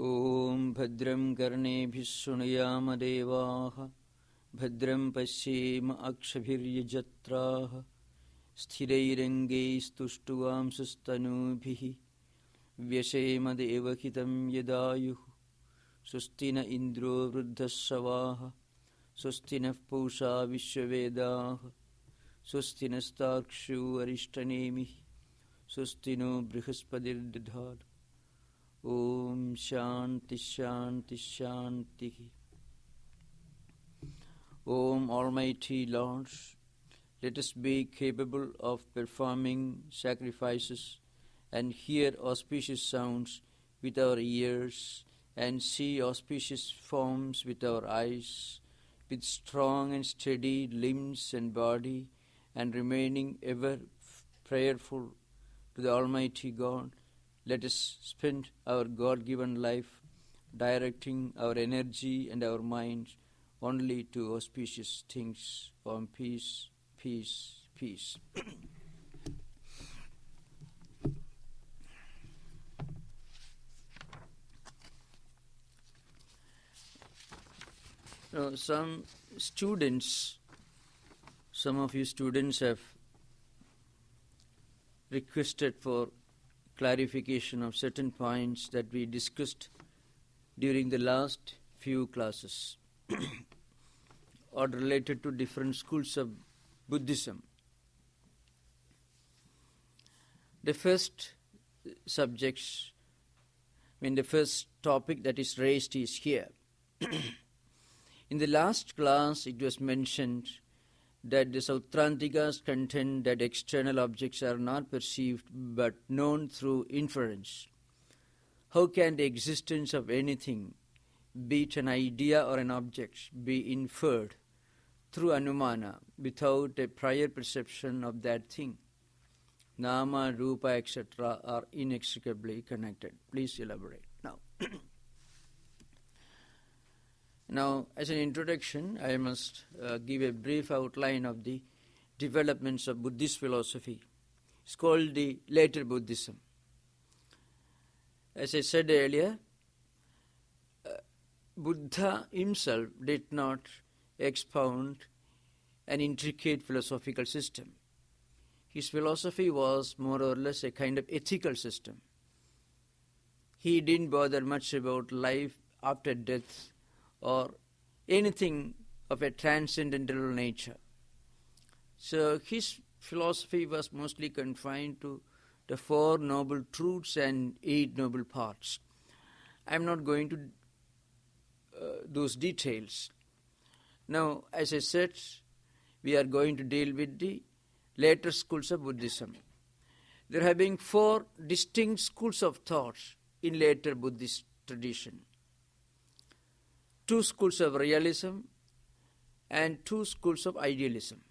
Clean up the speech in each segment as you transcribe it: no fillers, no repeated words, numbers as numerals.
Om Bhadram Karnebhih Shrunuyama Devaha Bhadram Pashyema Akshabhiryajatraha Sthirairangaistustuvamsasthanubhihi Vyashema Devahitam Yadayuh Sustina Indro Vruddhasavaha Sustina Pusha Vishwavedaha Sustina Stakshu Arishtanemihi Sustino Brihasphadir Didhad. Om Shanti Shanti Shanti. Om Almighty Lord, let us be capable of performing sacrifices and hear auspicious sounds with our ears and see auspicious forms with our eyes, with strong and steady limbs and body, and remaining ever prayerful to the Almighty God. Let us spend our God-given life directing our energy and our minds only to auspicious things. Om peace, peace, peace. Some of you students have requested for clarification of certain points that we discussed during the last few classes or related to different schools of Buddhism. The first the first topic that is raised is here. In the last class it was mentioned that the Sautrantikas contend that external objects are not perceived but known through inference. How can the existence of anything, be it an idea or an object, be inferred through anumana without a prior perception of that thing? Nama, Rupa, etc. are inextricably connected. Please elaborate now. Now, as an introduction, I must give a brief outline of the developments of Buddhist philosophy. It's called the later Buddhism. As I said earlier, Buddha himself did not expound an intricate philosophical system. His philosophy was more or less a kind of ethical system. He didn't bother much about life after death or anything of a transcendental nature. So his philosophy was mostly confined to the Four Noble Truths and Eight Noble Paths. I'm not going to those details. Now, as I said, we are going to deal with the later schools of Buddhism. There have been four distinct schools of thought in later Buddhist tradition. Two schools of realism and two schools of idealism.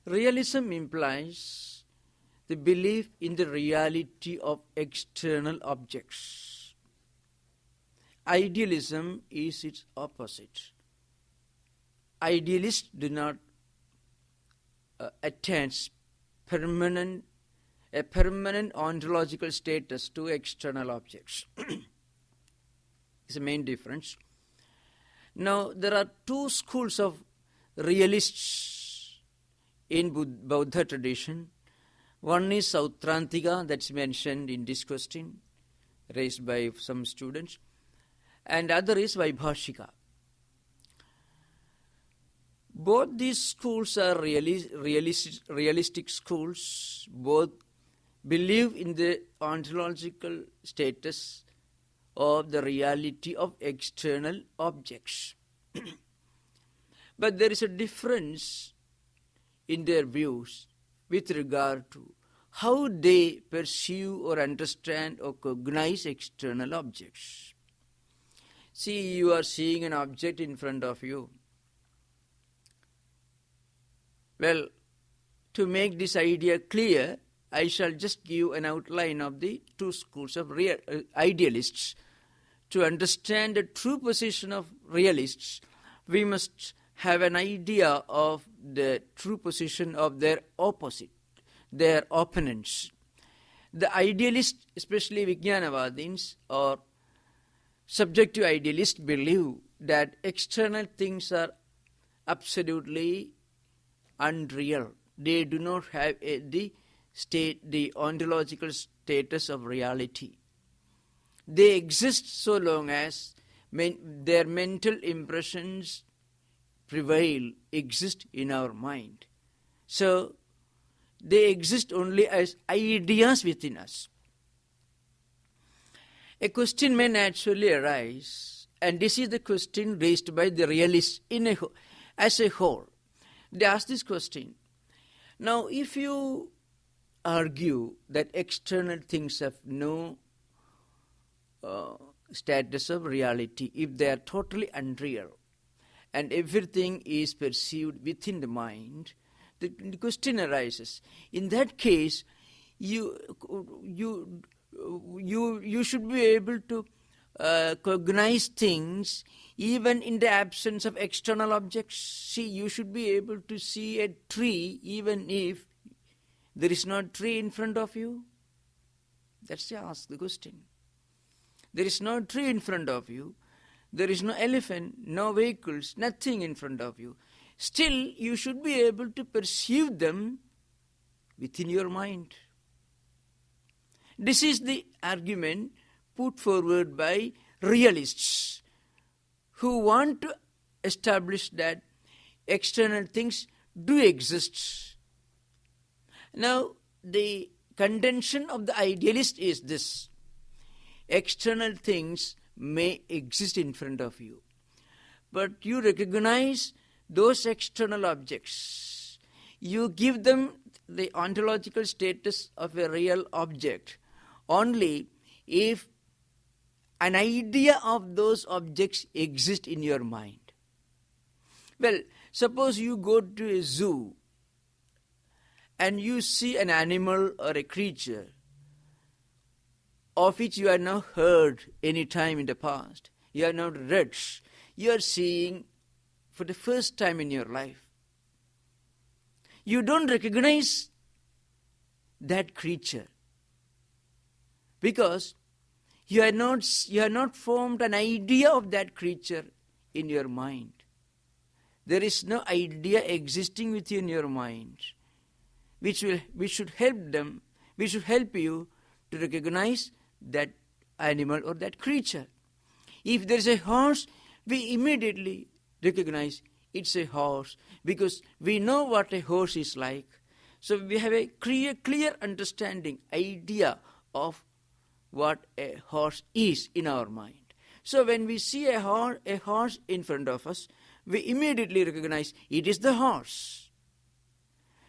Realism implies the belief in the reality of external objects. Idealism is its opposite. Idealists do not attach a permanent ontological status to external objects. It's the main difference. Now, there are two schools of realists in Buddha tradition. One is Sautrantika, that's mentioned in this question, raised by some students, and other is Vaibhashika. Both these schools are realistic schools. Both believe in the ontological status of the reality of external objects. But there is a difference in their views with regard to how they perceive or understand or cognize external objects. See, you are seeing an object in front of you. Well, to make this idea clear, I shall just give an outline of the two schools of idealists. To understand the true position of realists, we must have an idea of the true position of their opposite, their opponents. The idealists, especially Vijnanavadins, or subjective idealists believe that external things are absolutely unreal. They do not have the ontological status of reality. They exist so long as their mental impressions prevail, exist in our mind. So they exist only as ideas within us. A question may naturally arise, and this is the question raised by the realists as a whole. They ask this question. Now, if you argue that external things have no status of reality, if they are totally unreal, and everything is perceived within the mind, the question arises. In that case, you should be able to cognize things even in the absence of external objects. See, you should be able to see a tree even if there is no tree in front of you. That's the question. There is no tree in front of you. There is no elephant, no vehicles, nothing in front of you. Still, you should be able to perceive them within your mind. This is the argument put forward by realists who want to establish that external things do exist. Now, the contention of the idealist is this. External things may exist in front of you, but you recognize those external objects. You give them the ontological status of a real object only if an idea of those objects exists in your mind. Well, suppose you go to a zoo and you see an animal or a creature of which you have not heard any time in the past, you have not read, you are seeing for the first time in your life. You don't recognize that creature because you have not formed an idea of that creature in your mind. There is no idea existing within your mind which should help you to recognize that animal or that creature. If there is a horse, we immediately recognize it's a horse because we know what a horse is like. So we have a clear understanding, idea of what a horse is in our mind. So when we see a horse in front of us, we immediately recognize it is the horse.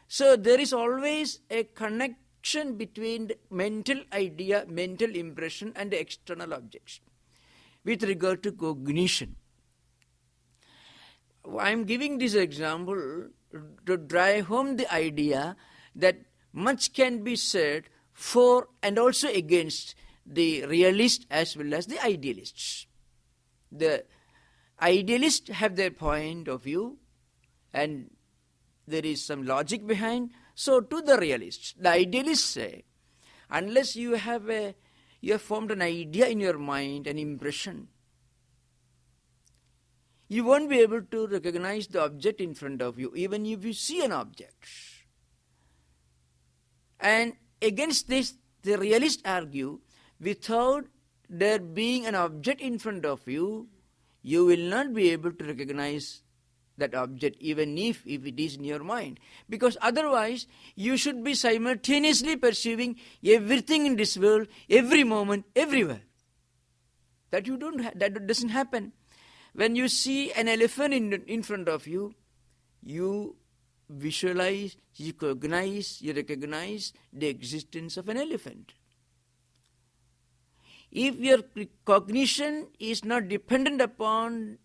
So there is always a connection between the mental idea, mental impression and the external objects. With regard to cognition, I am giving this example to drive home the idea that much can be said for and also against the realists as well as the idealists. The idealists have their point of view and there is some logic behind. So to the realists, the idealists say, unless you have formed an idea in your mind, an impression, you won't be able to recognize the object in front of you, even if you see an object. And against this, the realists argue, without there being an object in front of you, you will not be able to recognize that object even if it is in your mind. Because otherwise, you should be simultaneously perceiving everything in this world, every moment, everywhere. That doesn't happen. When you see an elephant in front of you, you visualize, you cognize, you recognize the existence of an elephant. If your cognition is not dependent upon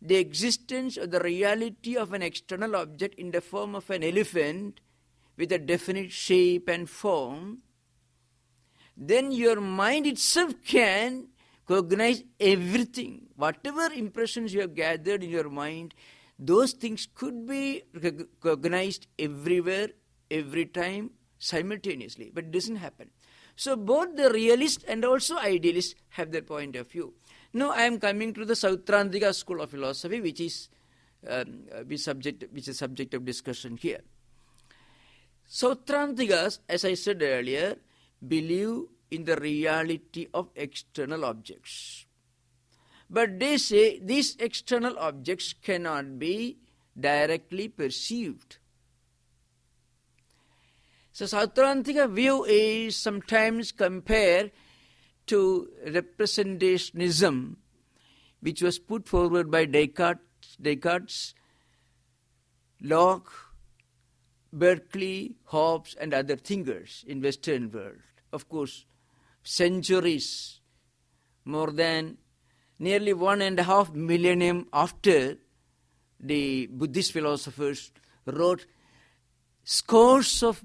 the existence or the reality of an external object in the form of an elephant with a definite shape and form, then your mind itself can cognize everything. Whatever impressions you have gathered in your mind, those things could be cognized everywhere, every time, simultaneously. But it doesn't happen. So both the realist and also idealist have their point of view. Now I am coming to the Sautrantika school of philosophy, which is subject of discussion here. Sautrantikas, as I said earlier, believe in the reality of external objects. But they say these external objects cannot be directly perceived. So Sautrantika view is sometimes compared to representationism, which was put forward by Descartes, Locke, Berkeley, Hobbes and other thinkers in Western world. Of course, centuries, more than nearly 1.5 millennium after, the Buddhist philosophers wrote scores of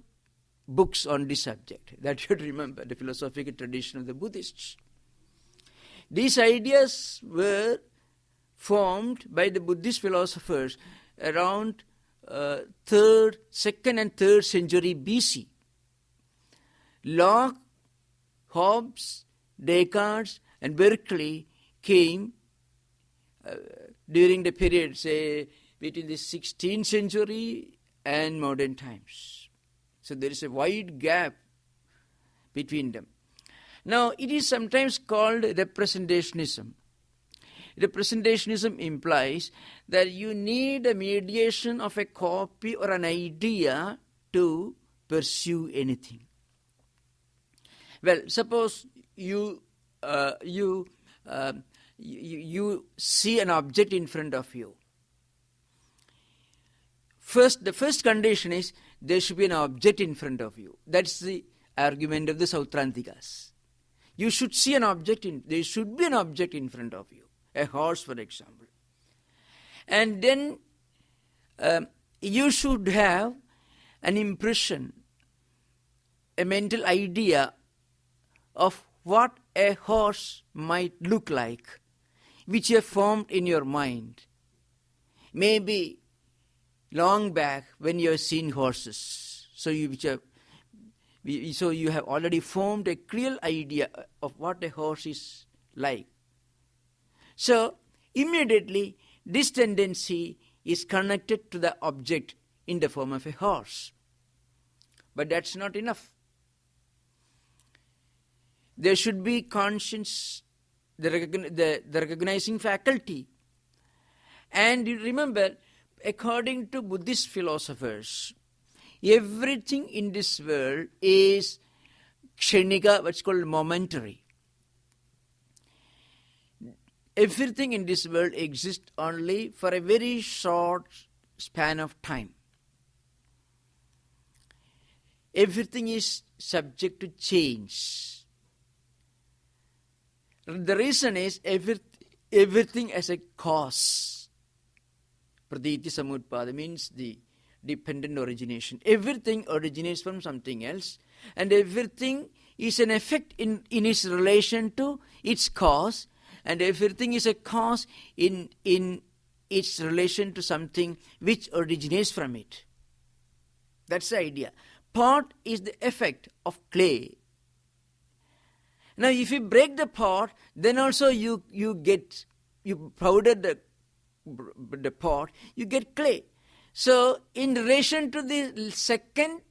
books on this subject. That should remember the philosophical tradition of the Buddhists. These ideas were formed by the Buddhist philosophers around 2nd and 3rd century BC. Locke, Hobbes, Descartes and Berkeley came during the period, say, between the 16th century and modern times. So there is a wide gap between them. Now, it is sometimes called representationism. Representationism implies that you need a mediation of a copy or an idea to pursue anything. Well, suppose you see an object in front of you. The first condition is there should be an object in front of you. That's the argument of the Sautrantikas. You should see an object there should be an object in front of you. A horse, for example. And then you should have an impression, a mental idea of what a horse might look like, which you have formed in your mind. Maybe long back when you have seen horses. So you have already formed a clear idea of what a horse is like. So immediately this tendency is connected to the object in the form of a horse. But that's not enough. There should be conscience, the recognizing faculty. And you remember, according to Buddhist philosophers, everything in this world is kshanika, what's called momentary. Everything in this world exists only for a very short span of time. Everything is subject to change. The reason is everything as a cause. Praditi samutpada means the dependent origination. Everything originates from something else, and everything is an effect in its relation to its cause, and everything is a cause in its relation to something which originates from it. That's the idea. Pot is the effect of clay. Now if you break the pot, then also you powder the pot, you get clay. So in relation to the second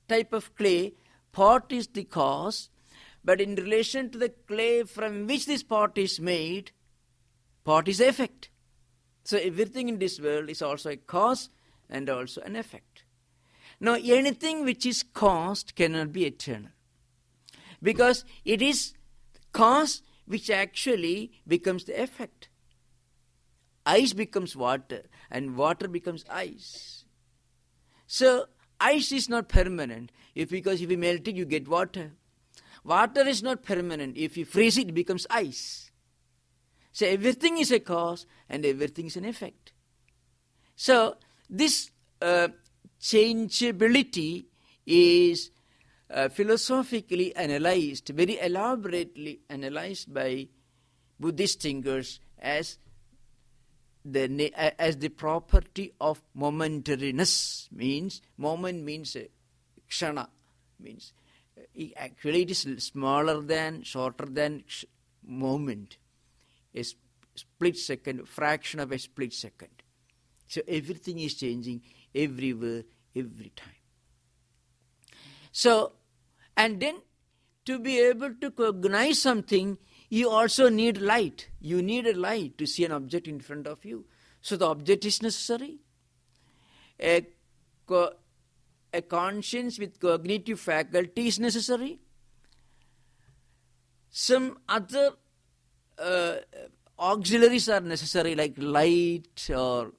type of clay, pot is the cause, but in relation to the clay from which this pot is made, pot is effect. So everything in this world is also a cause and also an effect. Now anything which is caused cannot be eternal, because it is cause which actually becomes the effect. Ice becomes water and water becomes ice. So ice is not permanent, because if you melt it you get water. Water is not permanent. If you freeze it, it becomes ice. So everything is a cause and everything is an effect. So this changeability is philosophically analyzed, very elaborately analyzed by Buddhist thinkers as the property of momentariness. Means moment means kshana, means Actually, it is smaller than, shorter than moment. A split second, fraction of a split second. So everything is changing everywhere, every time. So, and then to be able to cognize something, you also need light. You need a light to see an object in front of you. So the object is necessary. A conscience with cognitive faculty is necessary. Some other auxiliaries are necessary, like light or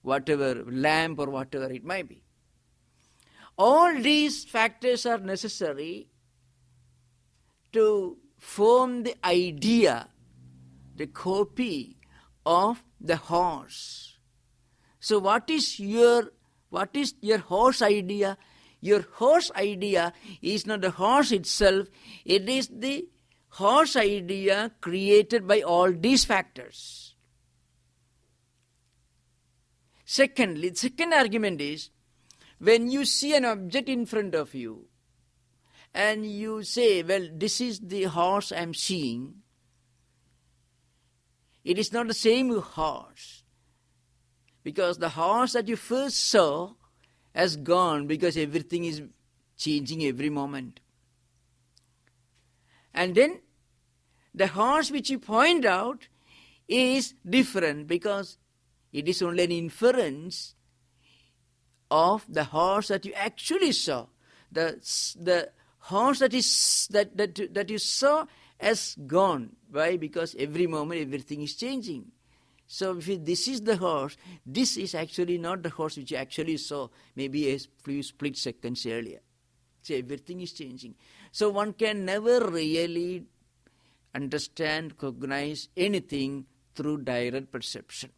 whatever, lamp or whatever it might be. All these factors are necessary to form the idea, the copy of the horse. So what is your horse idea? Your horse idea is not the horse itself, it is the horse idea created by all these factors. Secondly, the second argument is, when you see an object in front of you and you say, well, this is the horse I am seeing, it is not the same horse. Because the horse that you first saw has gone, because everything is changing every moment. And then the horse which you point out is different, because it is only an inference of the horse that you actually saw. The horse that you saw has gone. Why? Because every moment everything is changing. So if this is the horse, this is actually not the horse which you actually saw maybe a few split seconds earlier. So everything is changing. So one can never really understand, cognize anything through direct perception.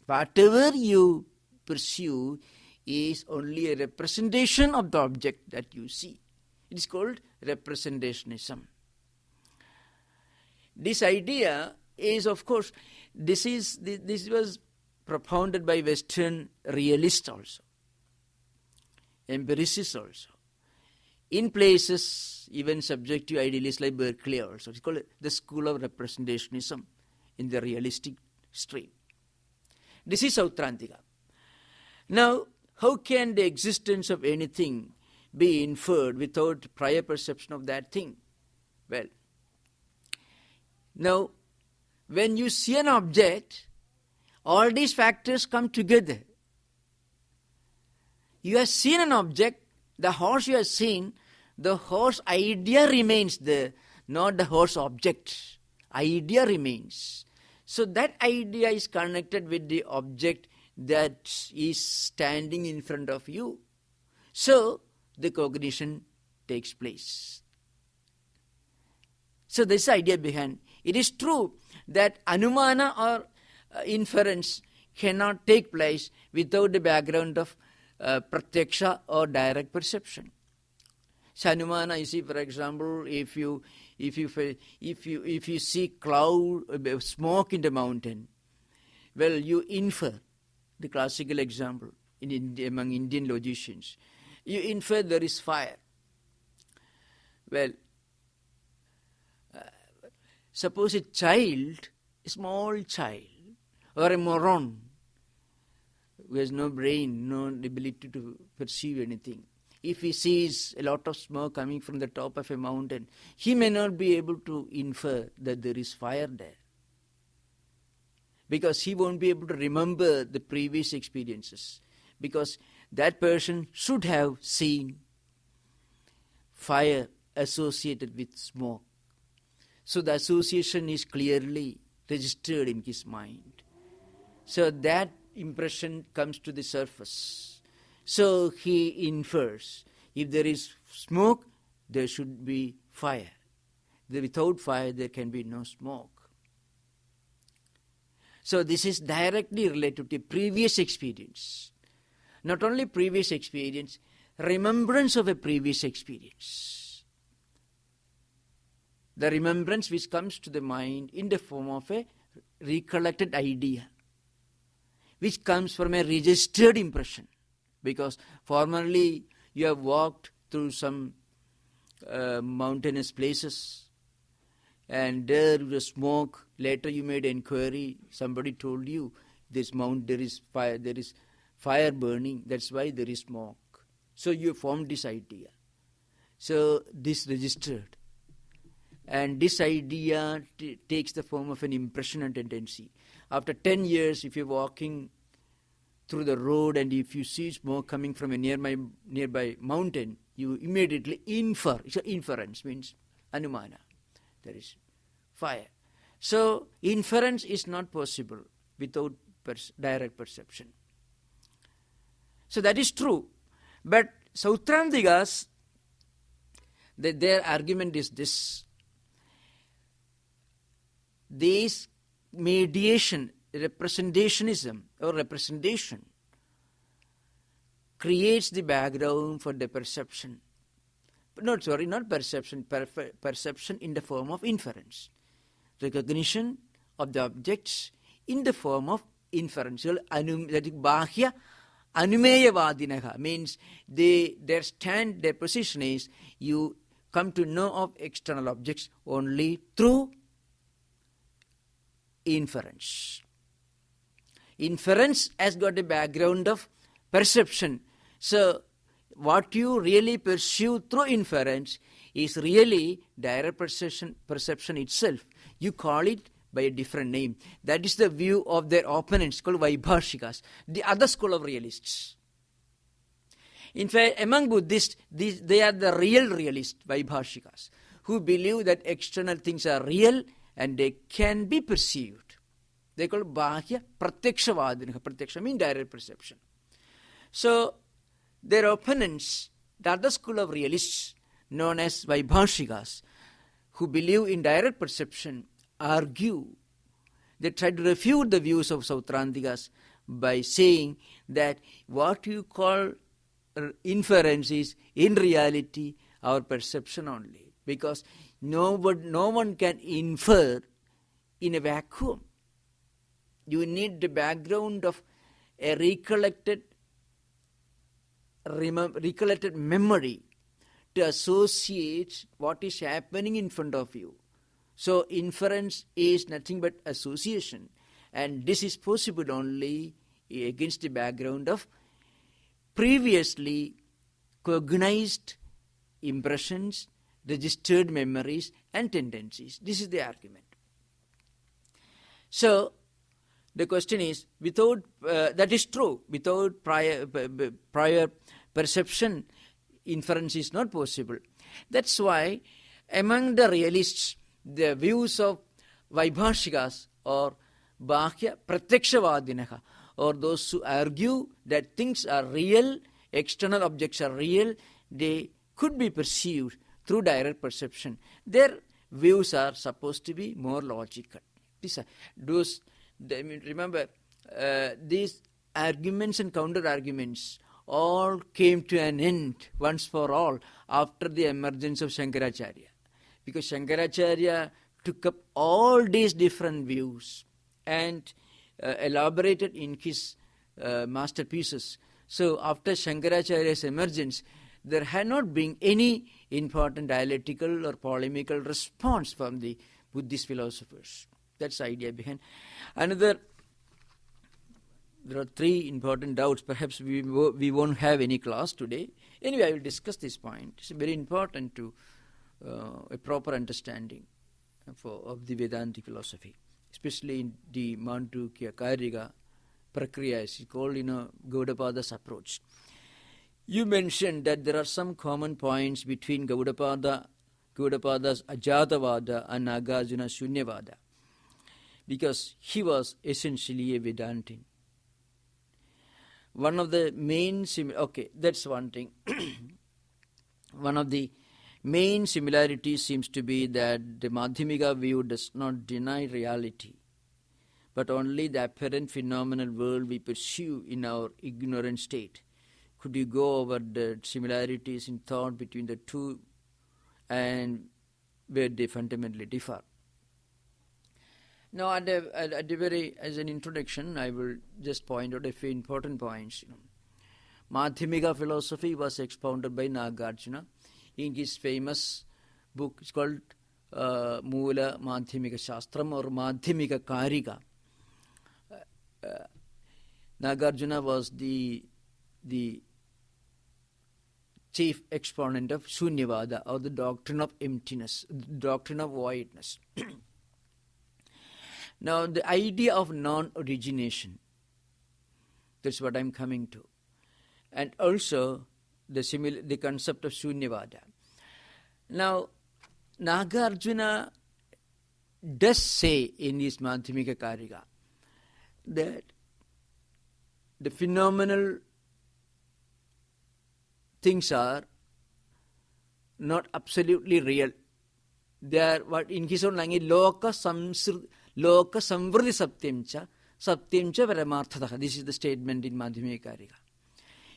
Whatever you pursue is only a representation of the object that you see. It is called representationism. This idea is, of course, this was propounded by Western realists also, empiricists also, in places even subject to idealists like Berkeley also. It's called the school of representationism in the realistic stream. This is Sautrantika. Now, how can the existence of anything be inferred without prior perception of that thing? Well, now, when you see an object, all these factors come together. You have seen an object, the horse you have seen, the horse idea remains there, not the horse object. Idea remains. So that idea is connected with the object that is standing in front of you. So the cognition takes place. So this idea behind. It is true that anumana or inference cannot take place without the background of pratyaksha or direct perception. So anumana, you see, for example, if you see cloud, smoke in the mountain, well, you infer. The classical example among Indian logicians, you infer there is fire. Well, suppose a small child, or a moron, who has no brain, no ability to perceive anything, if he sees a lot of smoke coming from the top of a mountain, he may not be able to infer that there is fire there. Because he won't be able to remember the previous experiences. Because that person should have seen fire associated with smoke. So the association is clearly registered in his mind. So that impression comes to the surface. So he infers, if there is smoke, there should be fire. Without fire, there can be no smoke. So this is directly related to previous experience. Not only previous experience, remembrance of a previous experience. The remembrance which comes to the mind in the form of a recollected idea, which comes from a registered impression. Because formerly you have walked through some mountainous places, and there was smoke. Later you made inquiry, somebody told you there is fire burning, that's why there is smoke. So you formed this idea. So this registered. And this idea takes the form of an impression and tendency. After 10 years, if you're walking through the road and if you see smoke coming from a nearby mountain, you immediately infer. So inference means anumana. There is fire. So inference is not possible without direct perception. So that is true. But Sautrantikas, their argument is this. This mediation, representationism or representation creates the background for the perception. Not perception, perception in the form of inference. Recognition of the objects in the form of inferential, that is bahya anumeyavadinaha, means their position is you come to know of external objects only through inference. Inference has got a background of perception. So what you really pursue through inference is really direct perception itself. You call it by a different name. That is the view of their opponents called Vaibhashikas, the other school of realists. In fact, among Buddhists, they are the real realists, Vaibhashikas, who believe that external things are real and they can be perceived. They call it Bahya Pratyakshavadanah. Pratyaksha means direct perception. So, their opponents, the other school of realists, known as Vaibhashikas, who believe in direct perception, argue. They try to refute the views of Sautrantikas by saying that what you call inference is in reality our perception only. Because no one can infer in a vacuum. You need the background of a recollected memory to associate what is happening in front of you. So inference is nothing but association, and this is possible only against the background of previously cognized impressions, registered memories and tendencies. This is the argument. So the question is, that is true, without prior perception, inference is not possible. That's why among the realists, the views of Vaibhashikas or Bahya Pratyakshavadanah, or those who argue that things are real, external objects are real, they could be perceived through direct perception. Their views are supposed to be more logical. Remember, these arguments and counter-arguments all came to an end once for all after the emergence of Shankaracharya. Because Shankaracharya took up all these different views and elaborated in his masterpieces. So after Shankaracharya's emergence, there had not been any important dialectical or polemical response from the Buddhist philosophers. That's the idea behind. There are three important doubts. Perhaps we won't have any class today. Anyway, I will discuss this point. It's very important to a proper understanding of the Vedantic philosophy, especially in the Mandukya, Karika, Prakriya, as it's called in Gaudapada's approach. You mentioned that there are some common points between Gaudapada's Ajatavada and Nagarjuna's Shunyavada, because he was essentially a Vedantin. One of the main that's one thing. One of the main similarities seems to be that the Madhyamika view does not deny reality, but only the apparent phenomenal world we pursue in our ignorant state. Could you go over the similarities in thought between the two and where they fundamentally differ? Now, as an introduction, I will just point out a few important points. Madhyamika philosophy was expounded by Nagarjuna. in his famous book. It's called Moola Madhyamika Shastram or Madhyamika Karika. Nagarjuna was the chief exponent of Shunyavada, or the doctrine of emptiness, the doctrine of voidness. Now, the idea of non-origination, that's what I'm coming to. And also the concept of Shunyavada. Now, Nagarjuna does say in his Madhyamika Karika that the phenomenal things are not absolutely real. They are what in his own language, Loka Samvriti Satyamcha Paramarthataha. This is the statement in Madhyamika Karika.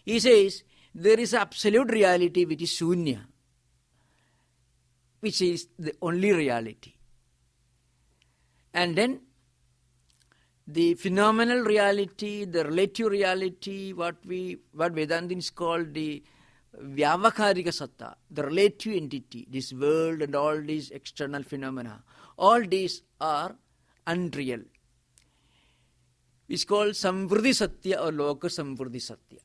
He says there is absolute reality which is Shunya, which is the only reality. And then the phenomenal reality, the relative reality, what Vedantins call the Vyavakarika Satta, the relative entity, this world and all these external phenomena, all these are unreal. It's called Samvriti Satya or Loka Samvriti Satya.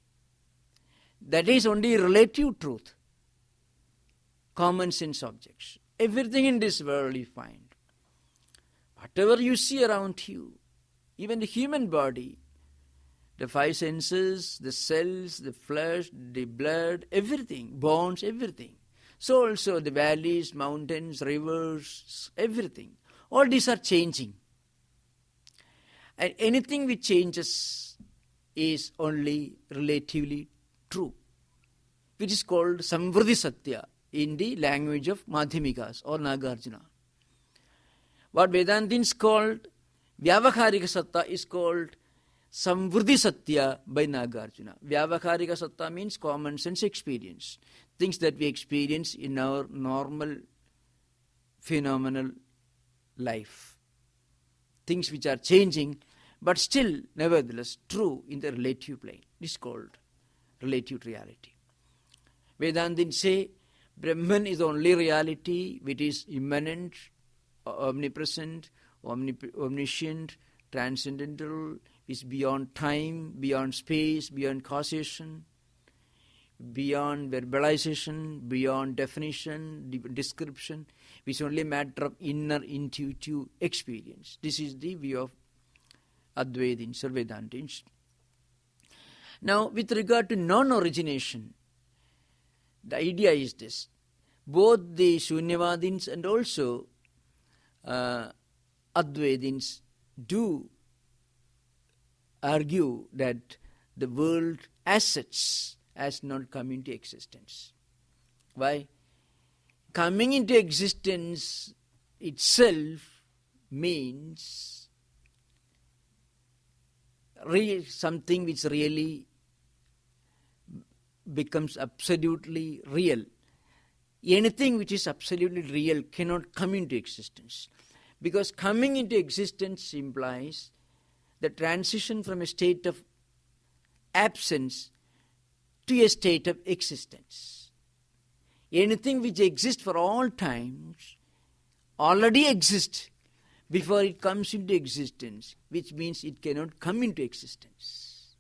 That is only relative truth, common sense objects. Everything in this world you find. Whatever you see around you, even the human body, the five senses, the cells, the flesh, the blood, everything, bones, everything. So also the valleys, mountains, rivers, everything. All these are changing. And anything which changes is only relatively true, which is called Samvriti Satya in the language of Madhyamikas or Nagarjuna. What Vedantins called Vyavakarika Satta is called Samvriti Satya by Nagarjuna. Vyavakarika Satta means common sense experience, things that we experience in our normal phenomenal life, things which are changing but still nevertheless true in the relative plane. This is called relative reality. Vedantins say Brahman is the only reality which is immanent, omnipresent, omniscient, transcendental, is beyond time, beyond space, beyond causation, beyond verbalization, beyond definition, description, which is only a matter of inner intuitive experience. This is the view of Advaitins or Vedantins. Now, with regard to non-origination, the idea is this. Both the Shunyavadins and also Advaitins do argue that the world as such has not come into existence. Why? Coming into existence itself means something which really becomes absolutely real. Anything which is absolutely real cannot come into existence, because coming into existence implies the transition from a state of absence to a state of existence. Anything which exists for all times already exists before it comes into existence, which means it cannot come into existence.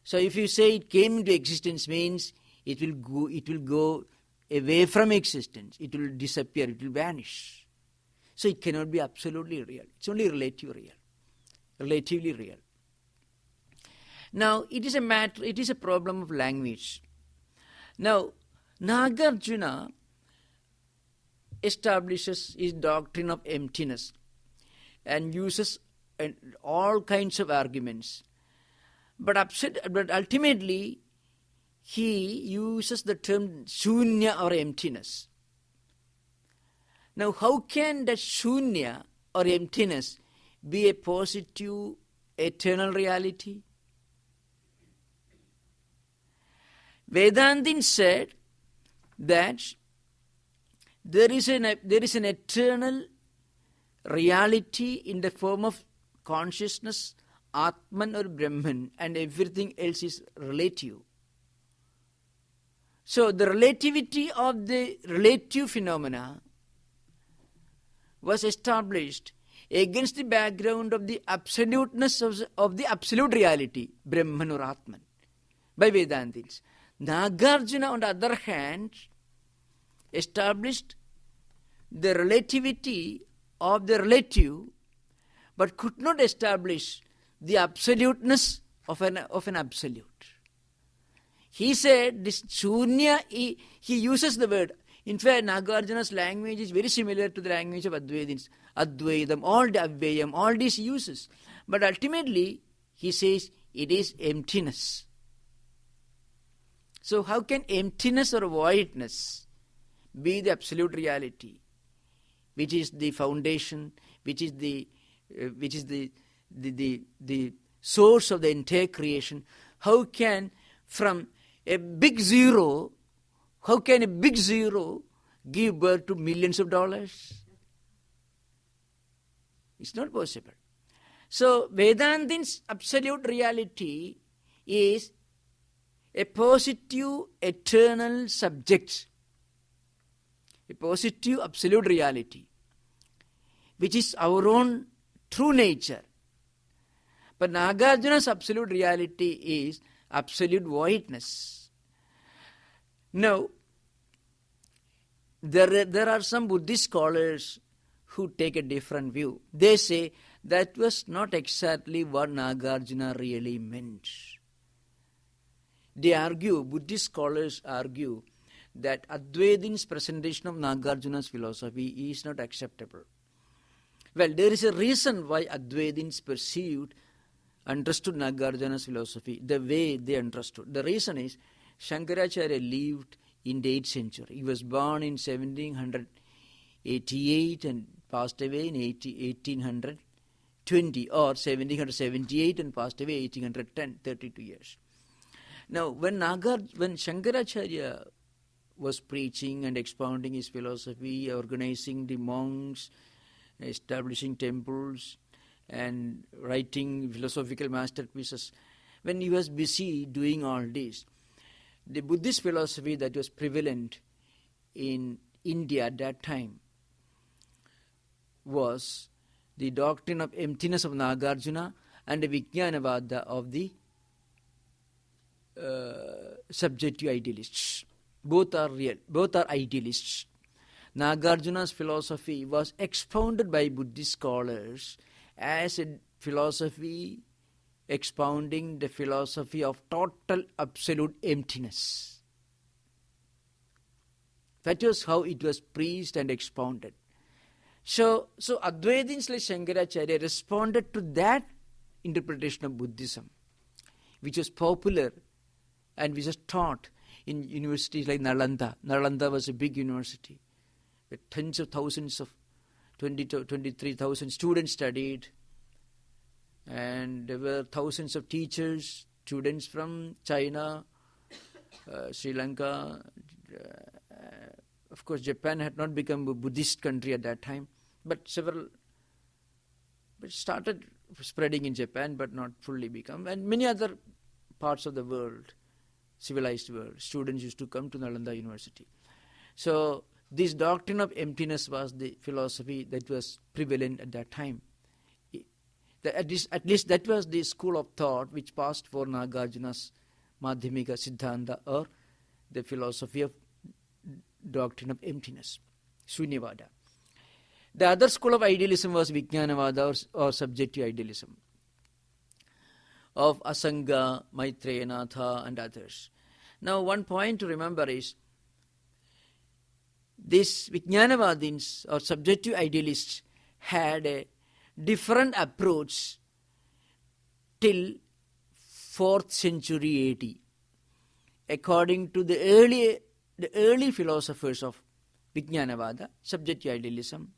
So if you say it came into existence, means it will go away from existence, it will disappear, it will vanish. So it cannot be absolutely real. It's only relatively real. Now, it is a problem of language. Now, Nagarjuna establishes his doctrine of emptiness and uses all kinds of arguments. But ultimately, he uses the term shunya or emptiness. Now, how can that shunya or emptiness be a positive, eternal reality? Vedantin said that there is an eternal reality in the form of consciousness, Atman or Brahman, and everything else is relative. So the relativity of the relative phenomena was established against the background of the absoluteness of the absolute reality, Brahman or Atman, by Vedantics. Nagarjuna, on the other hand, established the relativity of the relative, but could not establish the absoluteness of an absolute. He said this Shunya, he uses the word. In fact, Nagarjuna's language is very similar to the language of Advaitins. Advaitam, all the Avvayam, all these uses. But ultimately, he says it is emptiness. So how can emptiness or voidness be the absolute reality, which is the foundation, which is the source of the entire creation? How can from a big zero, give birth to millions of dollars? It's not possible. So Vedantin's absolute reality is a positive eternal subject, a positive absolute reality, which is our own true nature. But Nagarjuna's absolute reality is absolute voidness. Now, there are some Buddhist scholars who take a different view. They say that was not exactly what Nagarjuna really meant. They argue, Buddhist scholars argue, that Advaitin's presentation of Nagarjuna's philosophy is not acceptable. Well, there is a reason why Advaitins understood Nagarjuna's philosophy the way they understood. The reason is Shankaracharya lived in the 8th century. He was born in 1788 and passed away in 1820, or 1778 and passed away 1810, 32 years. Now, when Shankaracharya was preaching and expounding his philosophy, organizing the monks, establishing temples, and writing philosophical masterpieces, when he was busy doing all this, the Buddhist philosophy that was prevalent in India at that time was the doctrine of emptiness of Nagarjuna and the Vijnanavada of the subjective idealists. Both are real, both are idealists. Nagarjuna's philosophy was expounded by Buddhist scholars as a philosophy expounding the philosophy of total absolute emptiness. That was how it was preached and expounded. So Advaitins like Shankaracharya responded to that interpretation of Buddhism, which was popular and which was taught in universities like Nalanda. Nalanda was a big university where tens of thousands of 23,000 students studied, and there were thousands of teachers, students from China, Sri Lanka. Of course, Japan had not become a Buddhist country at that time, but started spreading in Japan, but not fully become. And many other parts of the world, civilized world, students used to come to Nalanda University. So this doctrine of emptiness was the philosophy that was prevalent at that time. At least that was the school of thought which passed for Nagarjuna's Madhyamika Siddhanta, or the philosophy of doctrine of emptiness, Shunyavada. The other school of idealism was Vijnanavada, or subjective idealism, of Asanga, Maitreya Natha and others. Now, one point to remember is these Vijnanavadins or subjective idealists had a different approach till 4th century AD. According to the early philosophers of Vijnanavada, subjective idealism,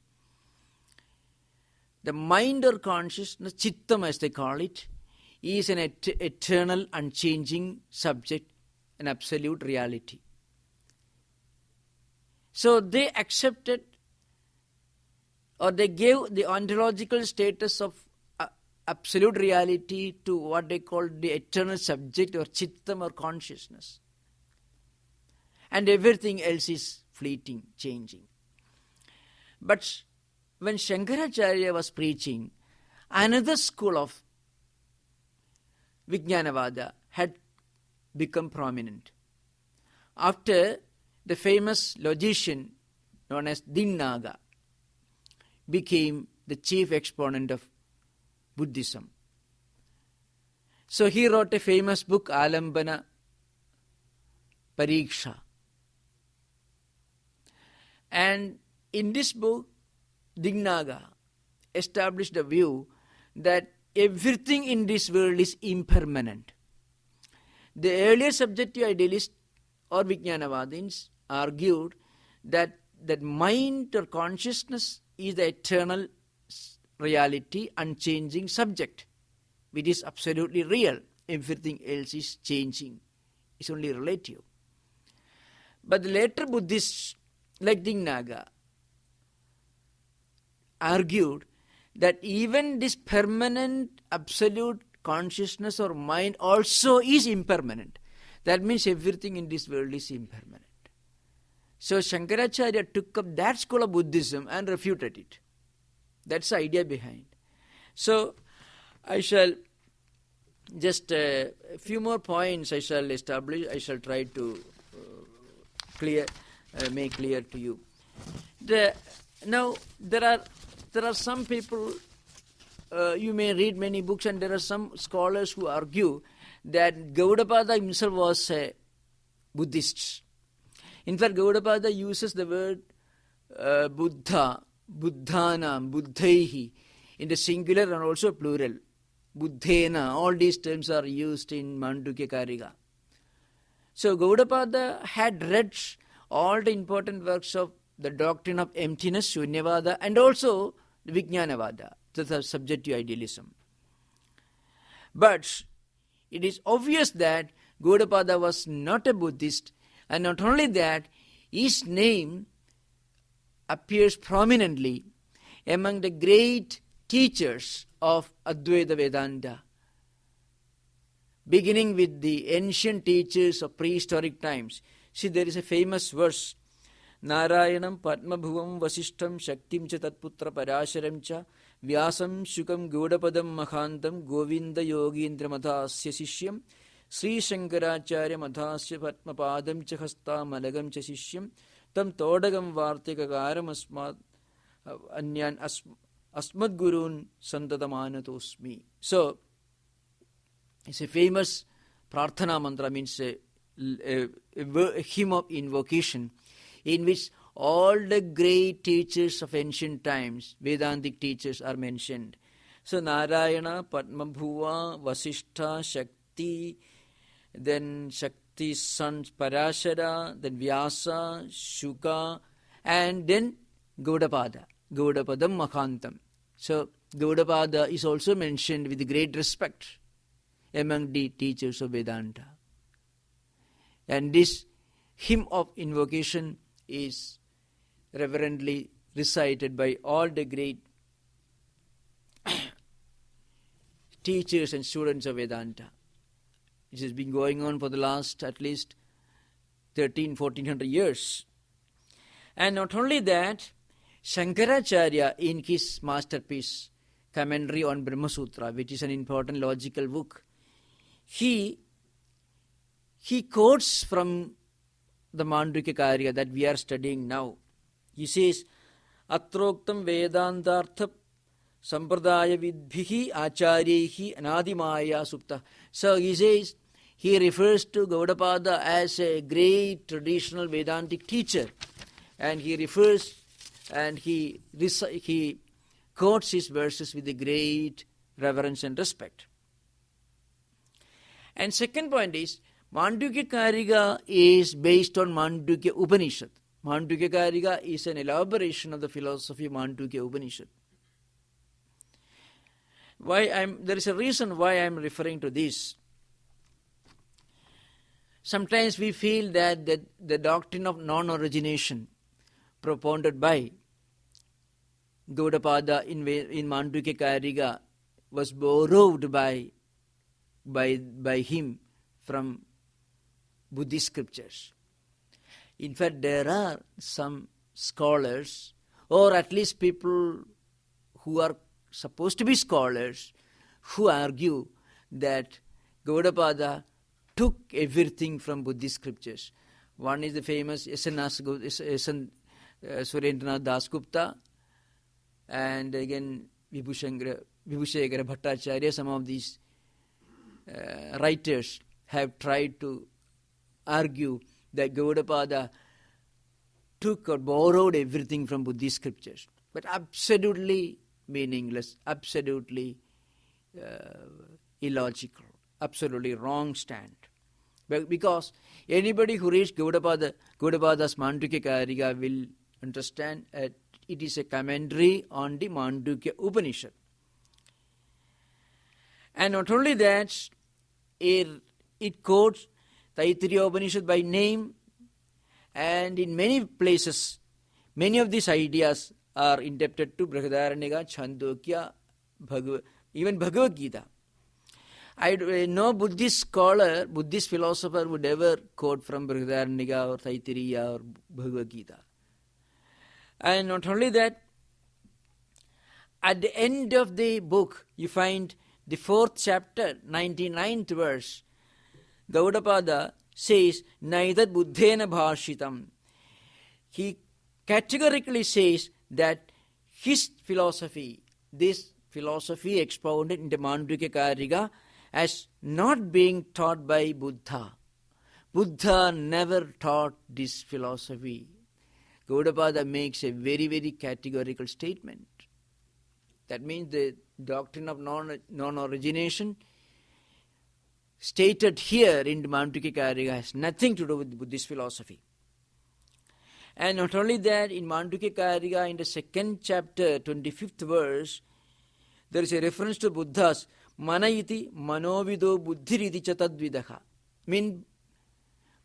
the mind or consciousness, chittam as they call it, is an eternal, unchanging subject, an absolute reality. So they accepted, or they gave the ontological status of absolute reality to what they called the eternal subject, or chittam, or consciousness. and everything else is fleeting, changing. But when Shankaracharya was preaching, another school of Vijnanavada had become prominent. After the famous logician known as Dinnaga became the chief exponent of Buddhism. So he wrote a famous book, Alambana Pariksha. And in this book, Dinnaga established the view that everything in this world is impermanent. The earlier subjective idealists or Vijnanavadins argued that mind or consciousness is the eternal reality, unchanging subject, which is absolutely real. Everything else is changing. It's only relative. But the later Buddhists, like Dinnaga, argued that even this permanent absolute consciousness or mind also is impermanent. That means everything in this world is impermanent. So Shankaracharya took up that school of Buddhism and refuted it. That's the idea behind. So I shall just a few more points I shall establish. I shall try to make clear to you. Now there are some people. You may read many books, and there are some scholars who argue that Gaudapada himself was a Buddhist. In fact, Gaudapada uses the word Buddha, Buddhanam, Buddhaihi in the singular and also plural. Buddhena, all these terms are used in Mandukya Karika. So Gaudapada had read all the important works of the doctrine of emptiness, Shunyavada, and also the Vijnanavada, the subjective idealism. But it is obvious that Gaudapada was not a Buddhist, and not only that, his name appears prominently among the great teachers of Advaita Vedanta, beginning with the ancient teachers of prehistoric times. See, there is a famous verse, Narayanam Padmabhuvam Vasishtam Shaktim Cha Tatputra Parasharam Cha Vyasam Shukam Gaudapadam Mahantam Govinda Yogindra Madhasya Sishyam Sri Shankaracharya Madhasya Padmapadam Cha Hasta Malagam Cha Sishyam Tam Todagam Vartikagaram Anyan Asmad Gurun Santadamanatosmi. So, it's a famous Prarthana Mantra, means a hymn of invocation, in which all the great teachers of ancient times, Vedantic teachers, are mentioned. So Narayana, Padmabhuva, Vasishtha, Shakti, then Shakti's sons Parashara, then Vyasa, Shuka, and then Gaudapada, Gaudapadam Mahantam. So Gaudapada is also mentioned with great respect among the teachers of Vedanta. And this hymn of invocation is reverently recited by all the great teachers and students of Vedanta. It has been going on for the last at least 1400 years. And not only that, Shankaracharya, in his masterpiece, Commentary on Brahma Sutra, which is an important logical book, he quotes from the Mandukya Karika that we are studying now. He says, Atroktam Vedantartha Sampradaya Vidbhihi Acharyehi Anadimaya Supta. So he says, he refers to Gaudapada as a great traditional Vedantic teacher. And he refers and he quotes his verses with a great reverence and respect. And second point is, Mandukya Karika is based on Mandukya Upanishad. Mandukya Karika is an elaboration of the philosophy of Mandukya Upanishad. There is a reason why I am referring to this. Sometimes we feel that the doctrine of non-origination propounded by Gaudapada in Mandukya Karika was borrowed by him from Buddhist Scriptures. In fact, there are some scholars, or at least people who are supposed to be scholars, who argue that Gaudapada took everything from Buddhist scriptures. One is the famous Surendranath Dasgupta, and again Vibhushekara Bhattacharya. Some of these writers have tried to argue that Gaudapada took or borrowed everything from Buddhist scriptures, but absolutely meaningless, absolutely illogical, absolutely wrong stand. Because anybody who reads Gaudapada's Mandukya Karika will understand that it is a commentary on the Mandukya Upanishad. And not only that, it quotes the Turiya Upanishad by name, and in many places, many of these ideas are indebted to Brihadaranyaka, Chandogya, even Bhagavad Gita. No Buddhist scholar, Buddhist philosopher would ever quote from Brihadaranyaka or Taittiriya or Bhagavad Gita. And not only that, at the end of the book, you find the 4th chapter, 99th verse. Gaudapada says, Naidad Buddhena Bhashitam. He categorically says that his philosophy, this philosophy expounded in the Mandukya Karika, as not being taught by Buddha. Buddha never taught this philosophy. Gaudapada makes a very, very categorical statement. That means the doctrine of non-origination stated here in the Mandukya Karika has nothing to do with Buddhist philosophy. And not only that, in Mandukya Karika, in the 2nd chapter, 25th verse, there is a reference to Buddha's Manayiti Manovido Buddhiriti Chatadvidaha. Mean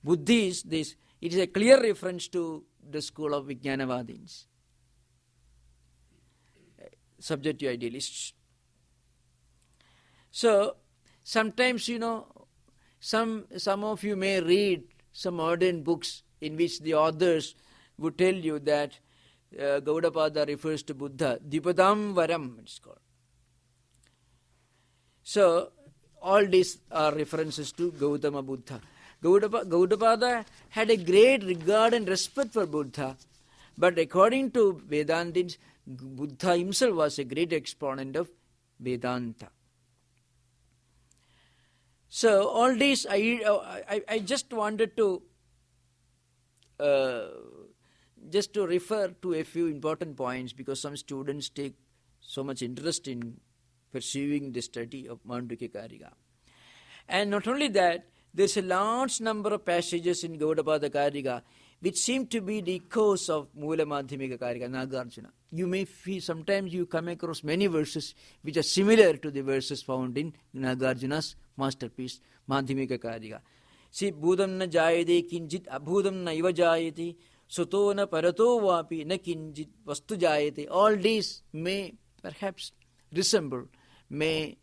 Buddhi is this, it is a clear reference to the school of Vijnanavadins, subject to idealists. So, sometimes, some of you may read some modern books in which the authors would tell you that Gaudapada refers to Buddha. Dipadam Varam, it's called. So, all these are references to Gautama Buddha. Gaudapada had a great regard and respect for Buddha, but according to Vedantins, Buddha himself was a great exponent of Vedanta. So, all these, I just wanted to refer to a few important points, because some students take so much interest in pursuing the study of Mandukya Karika. And not only that, there's a large number of passages in Gaudapada Karika which seem to be the echoes of Mula Madhyamika Karika, Nagarjuna. You may feel, sometimes you come across many verses which are similar to the verses found in Nagarjuna's masterpiece, Madhyamika Karika. See, Bhudam na jayade kinjit abhudam na iva jayate, soto na parato vapi na kinjit vastu jayate. All these may perhaps resemble, may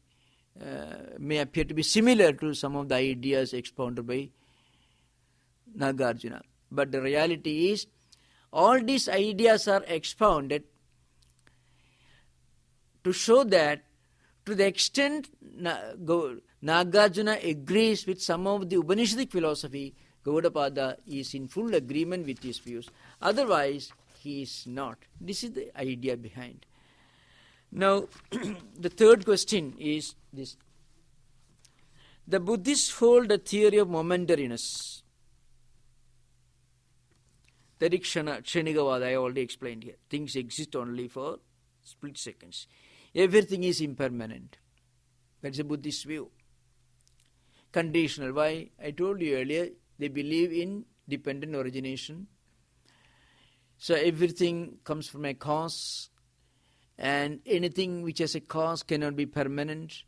appear to be similar to some of the ideas expounded by Nagarjuna. But the reality is, all these ideas are expounded to show that to the extent Nagarjuna agrees with some of the Upanishadic philosophy, Gaudapada is in full agreement with his views. Otherwise, he is not. This is the idea behind. Now, the third question is this. The Buddhists hold a theory of momentariness. That is Kshanikavada, I already explained here. Things exist only for split seconds. Everything is impermanent. That's a Buddhist view. Conditional. Why? I told you earlier, they believe in dependent origination. So everything comes from a cause, and anything which has a cause cannot be permanent.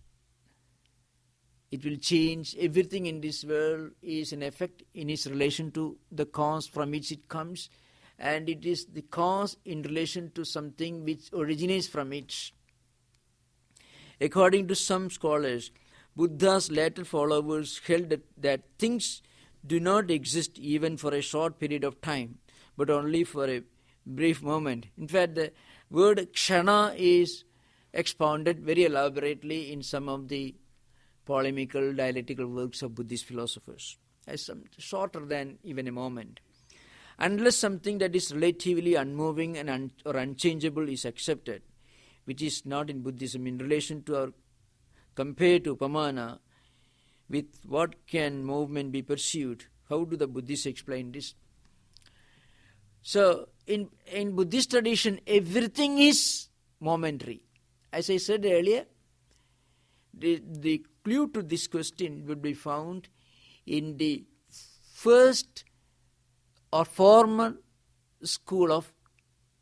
It will change. Everything in this world is an effect in its relation to the cause from which it comes, and it is the cause in relation to something which originates from it. According to some scholars, Buddha's later followers held that things do not exist even for a short period of time, but only for a brief moment. In fact, the word kshana is expounded very elaborately in some of the polemical, dialectical works of Buddhist philosophers, as some shorter than even a moment. Unless something that is relatively unmoving and or unchangeable is accepted, which is not in Buddhism, in relation to our compared to Upamana, with what can movement be pursued? How do the Buddhists explain this? So, in Buddhist tradition, everything is momentary. As I said earlier, the clue to this question would be found in the first or formal school of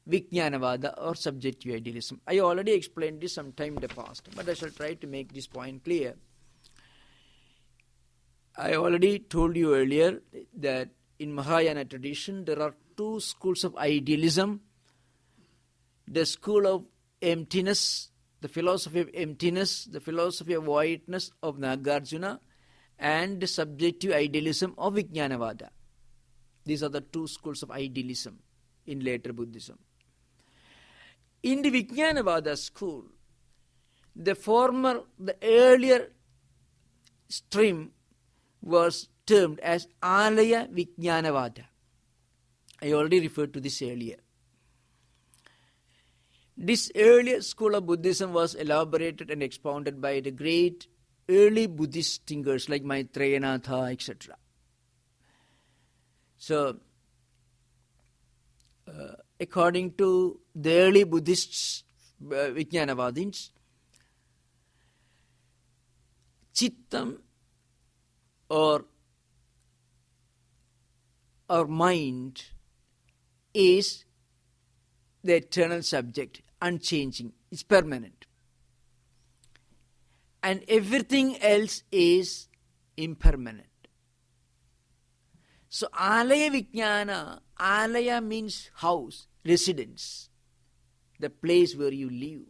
Vijnanavada or subjective idealism. I already explained this some time in the past, but I shall try to make this point clear. I already told you earlier that in Mahayana tradition there are two schools of idealism. The school of emptiness, the philosophy of emptiness, the philosophy of voidness of Nagarjuna, and the subjective idealism of Vijnanavada. These are the two schools of idealism in later Buddhism. In the Vijnanavada school, the earlier stream was termed as Alaya Vijnanavada. I already referred to this earlier. This earlier school of Buddhism was elaborated and expounded by the great early Buddhist thinkers like Maitreyanatha, etc. So, according to the early Buddhists, Vijnanavadins, Chittam or our mind is the eternal subject, unchanging, it's permanent. And everything else is impermanent. So Alaya Vijnana, Alaya means house, residence, the place where you live,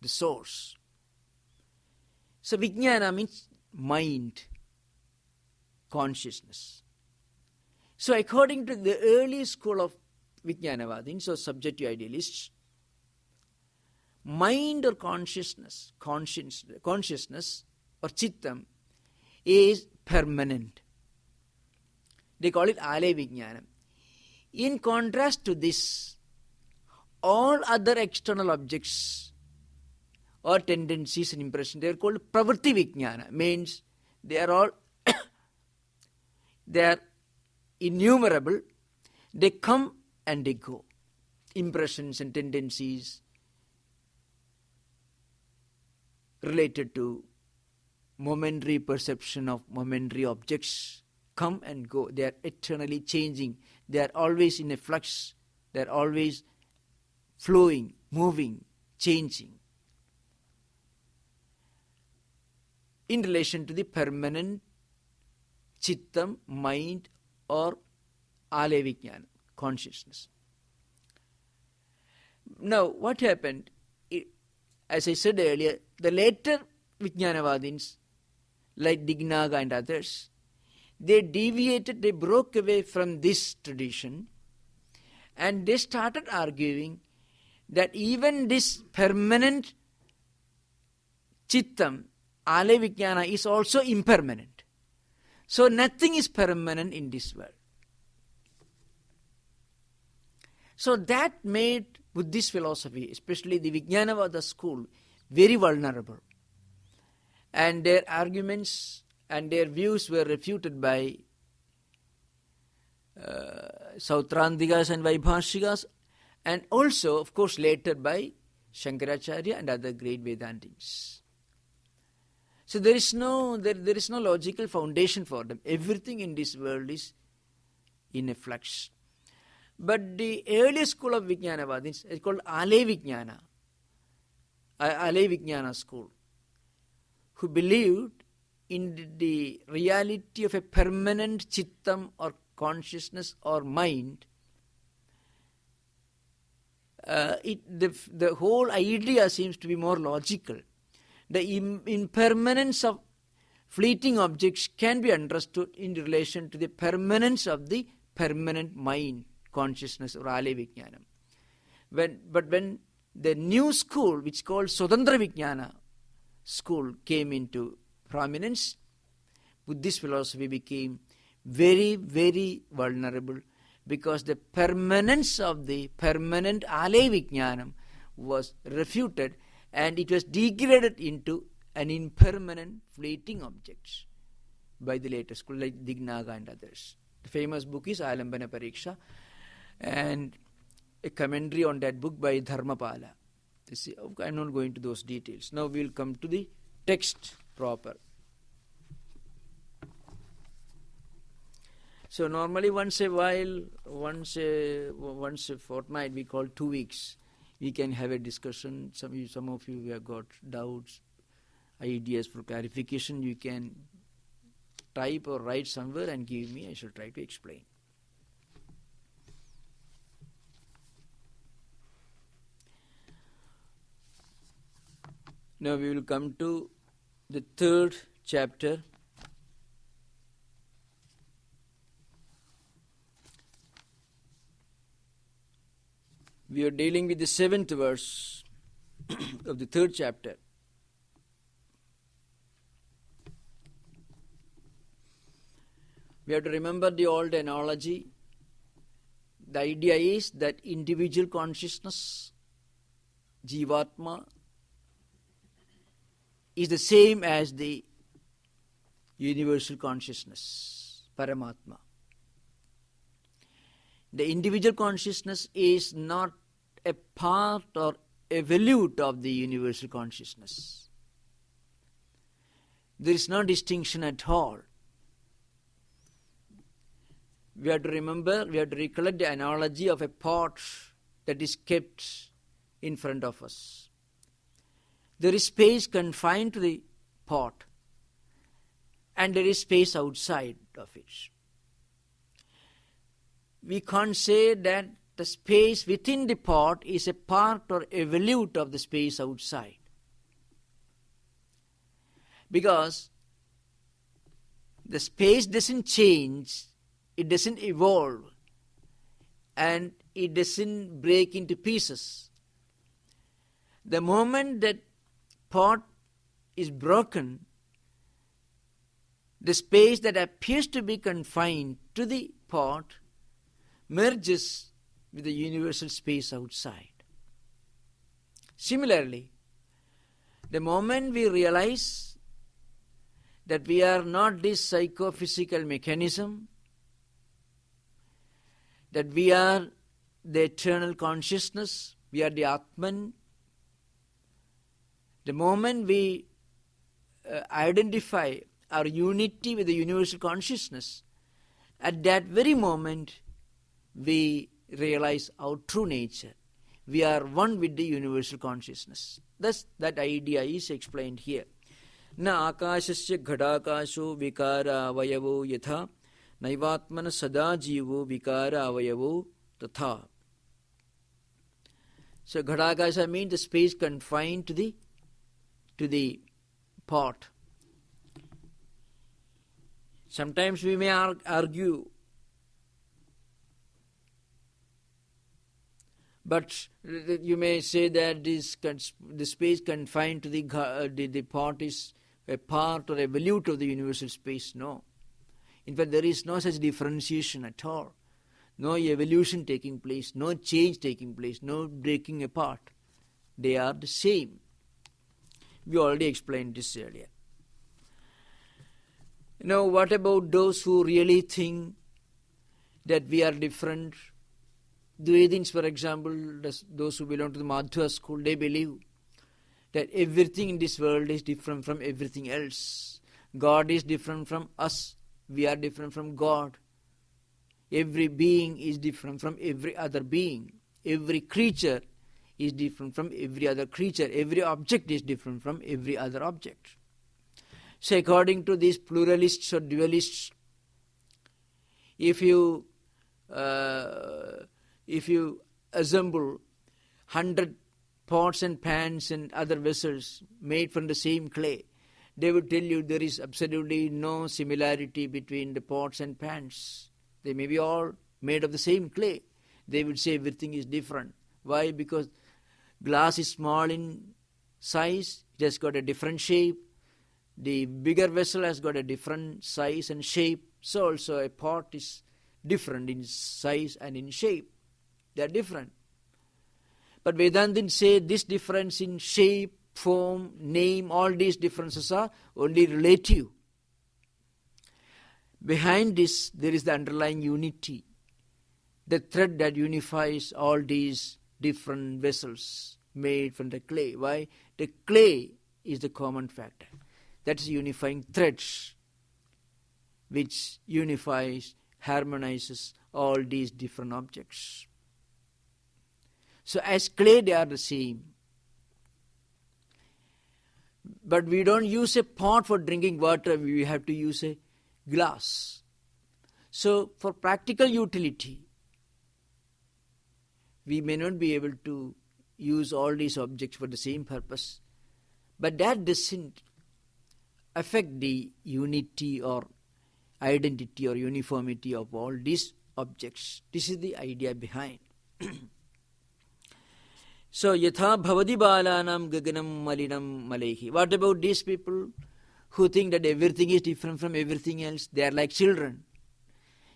the source. So Vijnana means mind, consciousness. So according to the early school of Vijnanavadins or subjective idealists, mind or consciousness or chittam is permanent. They call it Alaya Vijnana. In contrast to this, all other external objects or tendencies and impressions, they are called Pravritti Vijnana. Means they are all they are innumerable. They come and they go. Impressions and tendencies related to momentary perception of momentary objects come and go. They are eternally changing. They are always in a flux. They are always flowing, moving, changing. In relation to the permanent chittam, mind, or Alaya Vijnana, consciousness. Now, what happened? As I said earlier, the later Vijnanavadins, like Dignaga and others, they deviated, they broke away from this tradition, and they started arguing that even this permanent chittam, Alaya Vijnana, is also impermanent. So nothing is permanent in this world. So that made Buddhist philosophy, especially the Vijnanavada school, very vulnerable. And their arguments and their views were refuted by Sautrantikas and Vaibhashikas, and also, of course, later by Shankaracharya and other great Vedantics. So there is no logical foundation for them. Everything in this world is in a flux. But the early school of Vijnanavadins is called Alaya Vijnana school, who believed in the reality of a permanent chittam or consciousness or mind. The whole idea seems to be more logical. The impermanence of fleeting objects can be understood in relation to the permanence of the permanent mind, consciousness, or Ale Vijnanam. But when the new school, which is called Swatantra Vijnana school, came into prominence, Buddhist philosophy became very, very vulnerable, because the permanence of the permanent Ale Vijnanam was refuted, and it was degraded into an impermanent, fleeting objects by the later school like Dignaga and others. The famous book is Alambana Pariksha, and a commentary on that book by Dharmapala. You see, I'm not going to those details. Now we will come to the text proper. So normally once a while, once a fortnight, we call 2 weeks, we can have a discussion. Some of you have got doubts, ideas for clarification. You can type or write somewhere and give me. I shall try to explain. Now we will come to the 3rd chapter. We are dealing with the 7th verse of the 3rd chapter. We have to remember the old analogy. The idea is that individual consciousness, Jivatma, is the same as the universal consciousness, Paramatma. The individual consciousness is not a part or a volute of the universal consciousness. There is no distinction at all. We have to remember, we have to recollect the analogy of a pot that is kept in front of us. There is space confined to the pot, and there is space outside of it. We can't say that the space within the pot is a part or a volute of the space outside, because the space doesn't change, it doesn't evolve, and it doesn't break into pieces. The moment that pot is broken, the space that appears to be confined to the pot merges with the universal space outside. Similarly, the moment we realize that we are not this psychophysical mechanism, that we are the eternal consciousness, we are the Atman, the moment we identify our unity with the universal consciousness, at that very moment we realize our true nature. We are one with the universal consciousness. Thus, that idea is explained here. Na akashasya ghadakasho vikara avayavo yatha naivatmana sada jivo vikara avayavo tatha. So ghadakasha means the space confined to the pot. Sometimes we may argue, but you may say that the space confined to the pot is a part or a volute of the universal space. No. In fact, there is no such differentiation at all. No evolution taking place, no change taking place, no breaking apart. They are the same. We already explained this earlier. Now, what about those who really think that we are different? The Vedins, for example, those who belong to the Madhva school, they believe that everything in this world is different from everything else. God is different from us. We are different from God. Every being is different from every other being. Every creature is different from every other creature. Every object is different from every other object. So according to these pluralists or dualists, if you assemble 100 pots and pans and other vessels made from the same clay, They would tell you there is absolutely no similarity between the pots and pans. They may be all made of the same clay. They would say everything is different. Why? Because glass is small in size, it has got a different shape. The bigger vessel has got a different size and shape. So also a pot is different in size and in shape. They are different. But Vedantins say this difference in shape, form, name, all these differences are only relative. Behind this, there is the underlying unity, the thread that unifies all these different vessels made from the clay. Why? The clay is the common factor. That is unifying threads, which unifies, harmonizes all these different objects. So as clay, they are the same. But we don't use a pot for drinking water, we have to use a glass. So for practical utility, we may not be able to use all these objects for the same purpose, but that doesn't affect the unity or identity or uniformity of all these objects. This is the idea behind. So, yatha bhavadi balanam gaganam malinam malehi. What about these people who think that everything is different from everything else? They are like children.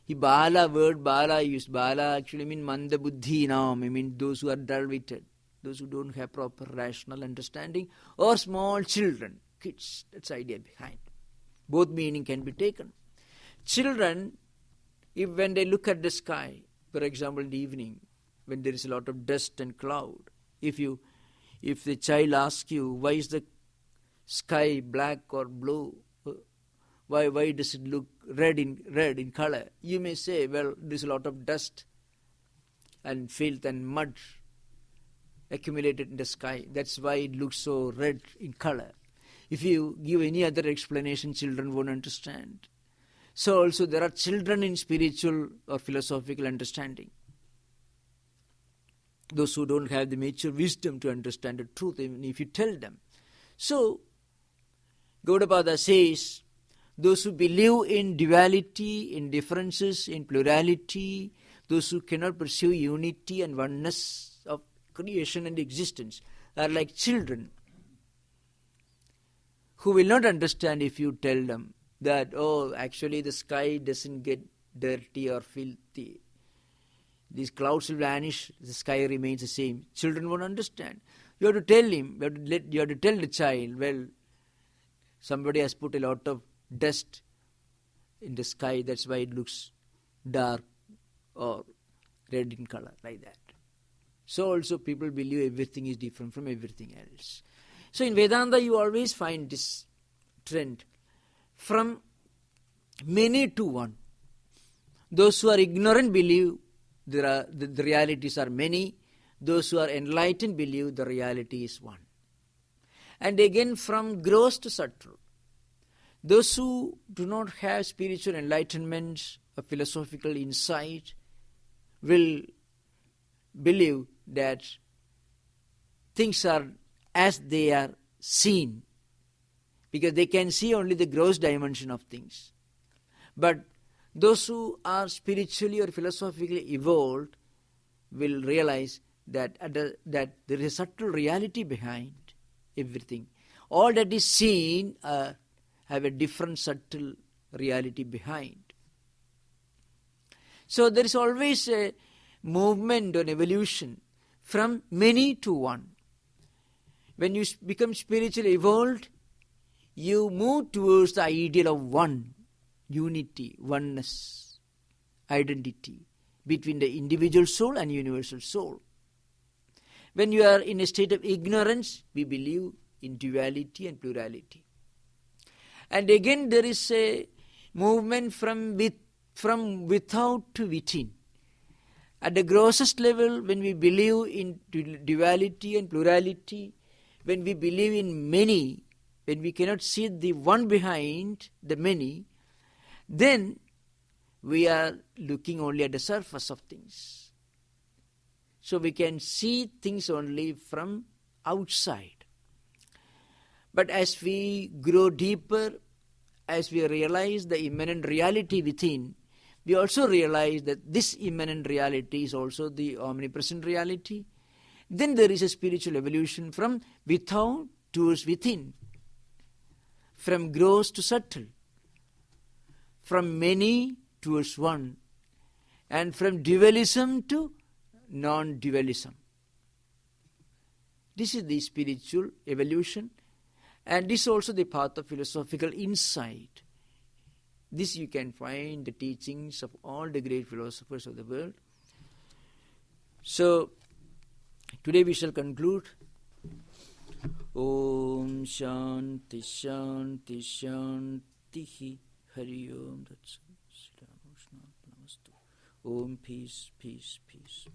The word bala used. Bala actually means manda buddhi nam. I mean those who are dull-witted, those who don't have proper rational understanding, or small children, kids. That's the idea behind. Both meaning can be taken. Children, when they look at the sky, for example in the evening, when there is a lot of dust and cloud, if the child asks you, why is the sky black or blue? Why does it look red in color? You may say, well, there's a lot of dust and filth and mud accumulated in the sky. That's why it looks so red in color. If you give any other explanation, children won't understand. So also there are children in spiritual or philosophical understanding. Those who don't have the mature wisdom to understand the truth, even if you tell them. So, Gaudapada says, those who believe in duality, in differences, in plurality, those who cannot pursue unity and oneness of creation and existence, are like children who will not understand if you tell them that, oh, actually the sky doesn't get dirty or filthy. These clouds will vanish, the sky remains the same. Children won't understand. You have to tell him, you have to tell the child, well, somebody has put a lot of dust in the sky, that's why it looks dark or red in color, like that. So also people believe everything is different from everything else. So in Vedanta you always find this trend from many to one. Those who are ignorant believe the realities are many. Those who are enlightened believe the reality is one. And again from gross to subtle. Those who do not have spiritual enlightenment or philosophical insight will believe that things are as they are seen, because they can see only the gross dimension of things. But those who are spiritually or philosophically evolved will realize that there is a subtle reality behind everything. All that is seen have a different subtle reality behind. So there is always a movement or evolution from many to one. When you become spiritually evolved, you move towards the ideal of one, unity, oneness, identity between the individual soul and universal soul. When you are in a state of ignorance, we believe in duality and plurality. And again there is a movement from without to within. At the grossest level, when we believe in duality and plurality, when we believe in many, when we cannot see the one behind the many, then we are looking only at the surface of things. So we can see things only from outside. But as we grow deeper, as we realize the immanent reality within, we also realize that this immanent reality is also the omnipresent reality. Then there is a spiritual evolution from without towards within, from gross to subtle, from many towards one, and from dualism to non-dualism. This is the spiritual evolution, and this is also the path of philosophical insight. This you can find in the teachings of all the great philosophers of the world. So, today we shall conclude. Om Shanti Shanti Shanti Hari Om Tat Sat. Om Peace, Peace, Peace.